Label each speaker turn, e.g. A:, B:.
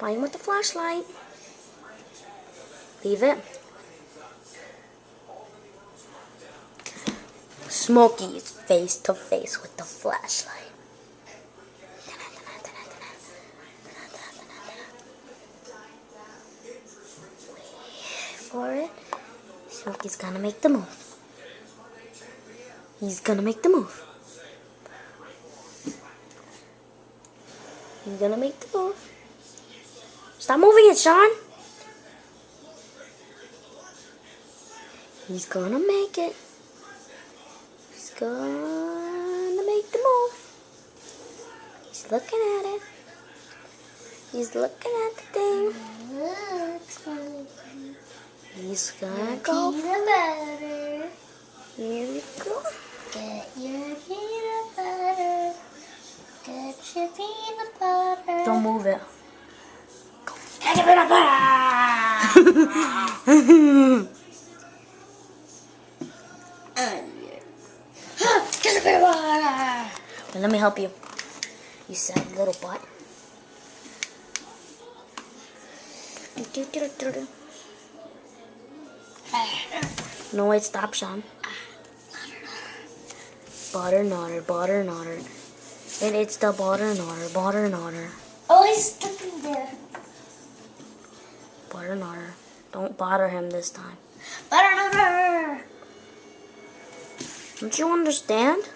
A: Playing with the flashlight. Leave it. Smokey is face to face with the flashlight. Wait for it. Smokey's gonna make the move. He's gonna make the move. He's gonna make the move. Stop moving it, Sean. He's gonna make it. He's gonna make the move. He's looking at it. He's looking at the thing. He's gonna go.
B: Peanut butter.
A: Here we go.
B: Get your peanut butter. Get your peanut butter.
A: Don't move it.
B: Get your peanut butter. Get your peanut butter.
A: Well, let me help you. You sad little butt. No, wait, stop, Sean. Butter nodder, butter nodder. And it's the butter nodder, butter nodder.
B: Oh, he's stuck in there.
A: Butter nodder. Don't bother him this time.
B: Butter.
A: Don't you understand?